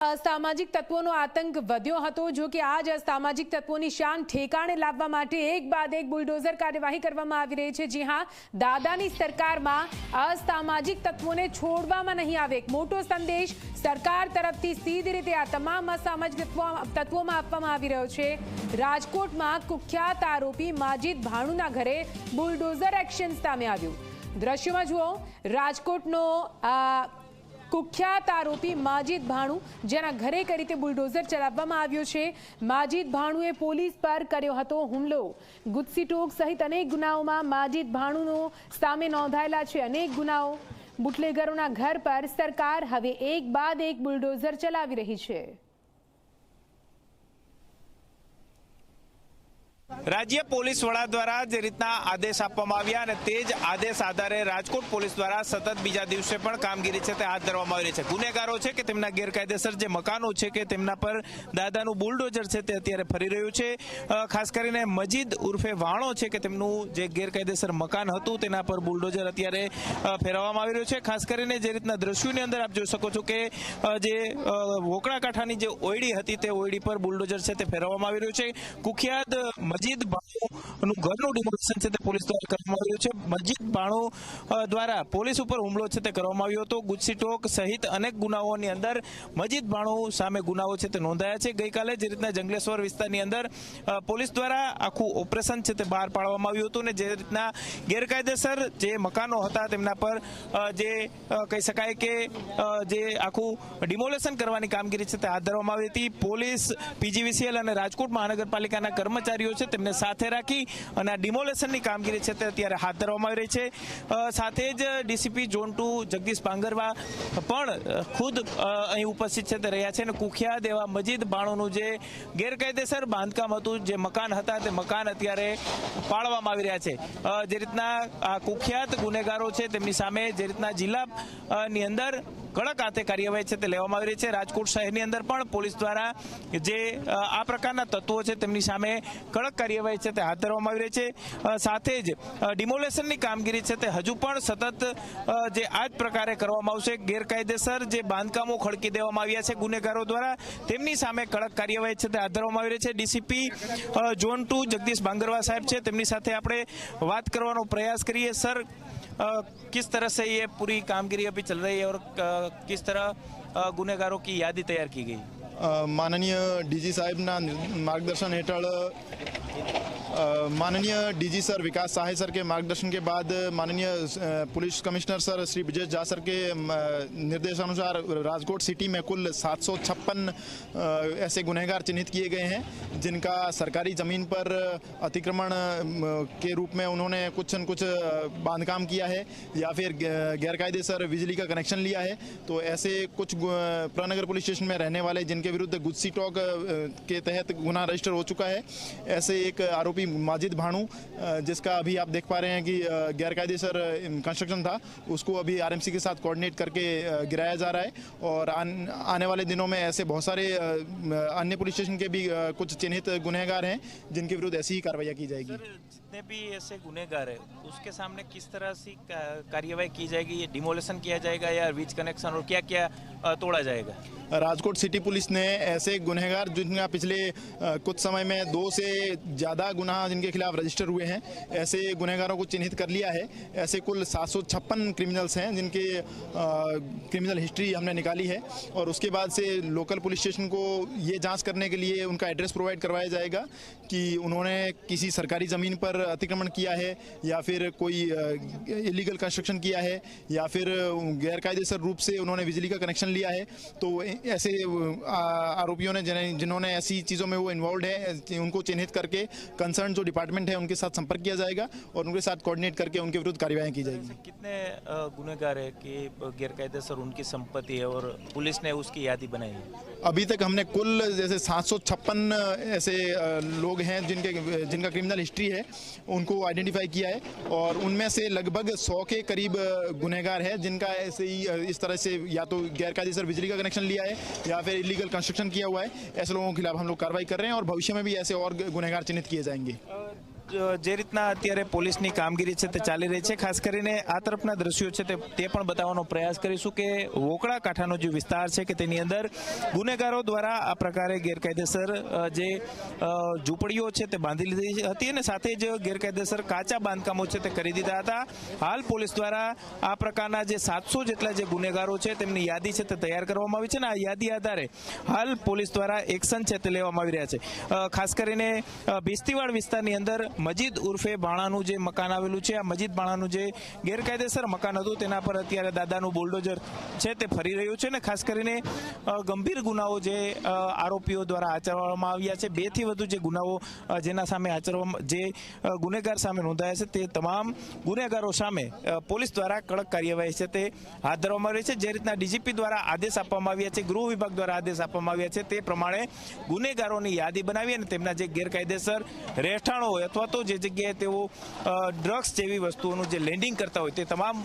અસામાજિક તત્વોનો આતંક વધ્યો હતો। જો કે આજ અસામાજિક તત્વોની શાન ઠેકાણે લાવવા માટે એક બાદ એક બુલડોઝર કાર્યવાહી કરવામાં આવી રહી છે। જી હા, દાદાની સરકારમાં અસામાજિક તત્વોને છોડવામાં નહીં આવે, એક મોટો સંદેશ સરકાર તરફથી સીધી રીતે આ તમામ અસામાજિક તત્વોમાં આપવામાં આવી રહ્યો છે। રાજકોટમાં કુખ્યાત આરોપી માજીદ ભાણુના ઘરે બુલડોઝર એક્શન સામે આવ્યું। દ્રશ્યમાં જુઓ, રાજકોટનો કુખ્યાત આરોપી માજીદ ભાણુ, જેના ઘરે કઈ રીતે બુલડોઝર ચલાવવામાં આવ્યો છે। માજીદ ભાણુએ પોલીસ પર કર્યો હતો હુમલો। ગુજસીટોક સહિત અનેક ગુનાઓમાં માજીદ ભાણુનો સામે નોંધાયેલા છે અનેક ગુનાઓ। બુટલેગરોના ઘર પર સરકાર હવે એક બાદ એક બુલડોઝર ચલાવી રહી છે। राज्य पुलिस वड़ा द्वारा जे रीतना आदेश आपवामां आव्या अने ते ज आदेश आधारे राजकोट पुलिस द्वारा सतत बीजा दिवसे पण कामगीरी छे ते हाथ धरवामां आवी रही छे। गुनेगारो छे के तेमना गैरकायदेसर जे मकानो छे के तेमना पर दादानुं बुलडोजर छे ते अत्यारे फरी रह्युं छे। खास करीने मजीद उर्फे वाणो छे के तेमनुं जे गैरकायदेसर मकान हतुं तेना पर बुलडोजर अत्यारे फेरववामां आवी रह्युं छे। खास करीने जे रीतना दृश्योनी अंदर आप जोई शको छो के जे वोकड़ा कांठानी जे ओयडी हती ते ओयडी पर बुलडोजर छे ते फेरववामां आवी रह्युं छे। कुख्यात मजीद भाणु घरનું ડિમોલિશન છે તે પોલીસ દ્વારા કરવામાં આવ્યું છે। મજીદ ભાણુ દ્વારા પોલીસ ઉપર હુમલો છે તે કરવામાં આવ્યો હતો। ગુજસીટોક સહિત અનેક ગુનાઓની અંદર મજીદ ભાણુ સામે ગુનાઓ છે તે નોંધાયા છે। ગઈકાલે જે રીતના જંગલેશ્વર વિસ્તારની અંદર પોલીસ દ્વારા આખું ઓપરેશન છે તે બહાર પાડવામાં આવ્યું હતું ને જે રીતના ગેરકાયદેસર જે મકાનો હતા તેમના પર જે કહી શકાય કે જે આખું ડિમોલિશન કરવાની કામગીરી છે તે હાથ ધરવામાં આવી હતી। પોલીસ, પીજીવીસીએલ અને રાજકોટ મહાનગરપાલિકાના કર્મચારીઓ છે તેમને સાથે રાખી અને આ ડિમોલેશનની કામગીરી છે તે અત્યારે હાથ ધરવામાં આવી રહી છે। સાથે જ ડીસીપી ઝોન 2 જગદીશ પાંગરવા પણ ખુદ અહીં ઉપસ્થિત છે તે રહ્યા છે અને કુખ્યાત એવા મજીદ ભાણુનું જે ગેરકાયદેસર બાંધકામ હતું, જે મકાન હતા તે મકાન અત્યારે પાડવામાં આવી રહ્યા છે। જે રીતના આ કુખ્યાત ગુનેગારો છે તેમની સામે જે રીતના જિલ્લાની અંદર કડક હાથે કાર્યવાહી છે તે લેવામાં આવી રહી છે। રાજકોટ શહેરની અંદર પણ પોલીસ દ્વારા જે આ પ્રકારના તત્વો છે તેમની સામે કડક કાર્યવાહી છે તે હાથ ધરવામાં આવી રહી છે। સાથે જ ડિમોલેશનની કામગીરી છે તે હજુ પણ સતત જે આ જ પ્રકારે કરવામાં આવશે। ગેરકાયદેસર જે બાંધકામો ખડકી દેવામાં આવ્યા છે ગુનેગારો દ્વારા, તેમની સામે કડક કાર્યવાહી છે તે હાથ ધરવામાં આવી રહી છે। ડીસીપી ઝોન 2 જગદીશ બાંગરવા સાહેબ છે, તેમની સાથે આપણે વાત કરવાનો પ્રયાસ કરીએ। સર, किस तरह से ये पूरी कामगिरी अभी चल रही है और किस तरह गुनेगारों की यादी तैयार की गई? माननीय डीजी साहब ना मार्गदर्शन हेठळ माननीय डीजी सर विकास सहाय सर के मार्गदर्शन के बाद माननीय police commissioner sir Shri Vijay Jha sir के निर्देशानुसार राजकोट सिटी में कुल 756 ऐसे गुनहगार चिन्हित किए गए हैं, जिनका सरकारी ज़मीन पर अतिक्रमण के रूप में उन्होंने कुछ न कुछ बांधकाम किया है या फिर गैरकायदेसर बिजली का कनेक्शन लिया है। तो ऐसे कुछ प्रनगर पुलिस स्टेशन में रहने वाले जिनके विरुद्ध गुजसीटोक के तहत गुना रजिस्टर हो चुका है, ऐसे एक आरोपी माजिद भाणु, जिसका अभी आप देख पा रहे हैं कि गैरकायदेसर कंस्ट्रक्शन था, उसको अभी आरएमसी के साथ कोऑर्डिनेट करके गिराया जा रहा है। और आने वाले दिनों में ऐसे बहुत सारे अन्य पुलिस स्टेशन के भी कुछ चिन्हित गुनहगार हैं जिनके विरुद्ध ऐसी ही कार्रवाई की जाएगी। सर, जितने भी ऐसे गुनहगार है उसके सामने किस तरह से कार्रवाई की जाएगी? ये डिमोलेशन किया जाएगा या वीज कनेक्शन और क्या क्या तोड़ा जाएगा? राजकोट सिटी पुलिस ने ऐसे गुनहगार जिनका पिछले कुछ समय में 2 से ज़्यादा गुनाह जिनके खिलाफ रजिस्टर हुए हैं, ऐसे गुनहगारों को चिन्हित कर लिया है। ऐसे कुल 756 क्रिमिनल्स हैं जिनके क्रिमिनल हिस्ट्री हमने निकाली है और उसके बाद से लोकल पुलिस स्टेशन को ये जांच करने के लिए उनका एड्रेस प्रोवाइड करवाया जाएगा कि उन्होंने किसी सरकारी ज़मीन पर अतिक्रमण किया है या फिर कोई इलीगल कंस्ट्रक्शन किया है या फिर गैरकायदेसर रूप से उन्होंने बिजली का कनेक्शन लिया है। तो ऐसे आरोपियों ने जिन्होंने ऐसी चीज़ों में वो इन्वॉल्व है, उनको चिन्हित करके कंसर्न जो डिपार्टमेंट है उनके साथ संपर्क किया जाएगा और उनके साथ कोऑर्डिनेट करके उनके विरुद्ध कार्यवाही की जाएगी। कितने गुनहगार है कि गैरकायदेसर उनकी संपत्ति है और पुलिस ने उसकी यादी बनाई है? अभी तक हमने कुल जैसे 756 ऐसे लोग हैं जिनका क्रिमिनल हिस्ट्री है, उनको आइडेंटिफाई किया है और उनमें से लगभग 100 के करीब गुनहगार है जिनका ऐसे ही इस तरह से या तो गैरकायदेसर बिजली का कनेक्शन लिया है या फिर इलीगल कंस्ट्रक्शन किया हुआ है। ऐसे लोगों के खिलाफ हम लोग कार्रवाई कर रहे हैं और भविष्य में भी ऐसे और गुनहगार चिन्हित किए जाएंगे। જે રીતના અત્યારે પોલીસની કામગીરી છે તે ચાલી રહી છે, ખાસ કરીને આ તરફના દ્રશ્યો છે તે પણ બતાવવાનો પ્રયાસ કરીશું કે વોકળા કાંઠાનો જે વિસ્તાર છે કે તેની અંદર ગુનેગારો દ્વારા આ પ્રકારે ગેરકાયદેસર જે ઝૂંપડીઓ છે તે બાંધી લીધી હતી અને સાથે જ ગેરકાયદેસર કાચા બાંધકામો છે તે કરી દીધા હતા. હાલ પોલીસ દ્વારા આ પ્રકારના જે 700 જેટલા જે ગુનેગારો છે તેમની યાદી છે તે તૈયાર કરવામાં આવી છે અને આ યાદી આધારે હાલ પોલીસ દ્વારા એક્શન છે તે લેવામાં આવી રહ્યા છે. ખાસ કરીને ભીસ્તીવાડ વિસ્તારની અંદર મજીદ ઉર્ફે બાણાનું જે મકાન આવેલું છે, આ મજીદ બાણાનું જે ગેરકાયદેસર મકાન હતું તેના પર અત્યારે દાદાનું બુલડોઝર છે તે ફરી રહ્યું છે અને ખાસ કરીને ગંભીર ગુનાઓ જે આરોપીઓ દ્વારા આચરવામાં આવ્યા છે, 2 થી વધુ જે ગુનાઓ જેના સામે જે ગુનેગાર સામે નોંધાયા છે તે તમામ ગુનેગારો સામે પોલીસ દ્વારા કડક કાર્યવાહી છે તે હાથ ધરવામાં આવી છે. જે રીતના ડીજીપી દ્વારા આદેશ આપવામાં આવ્યા છે, ગૃહ વિભાગ દ્વારા આદેશ આપવામાં આવ્યા છે, તે પ્રમાણે ગુનેગારોની યાદી બનાવી અને તેમના જે ગેરકાયદેસર રહેઠાણો હોય અથવા તો જે જગ્યાએ તેઓ ડ્રગ્સ જેવી વસ્તુઓનું જે લેન્ડિંગ કરતા હોય તે તમામ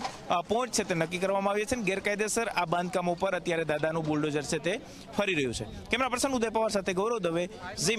પોઈન્ટ છે તે નક્કી કરવામાં આવ્યા છે અને ગેરકાયદેસર આ બાંધકામો પર અત્યારે દાદાનું બુલડોઝર છે તે ફરી રહ્યું છે. કેમેરા પર્સન ઉદય પવાર સાથે ગૌરવ દવે, ઝી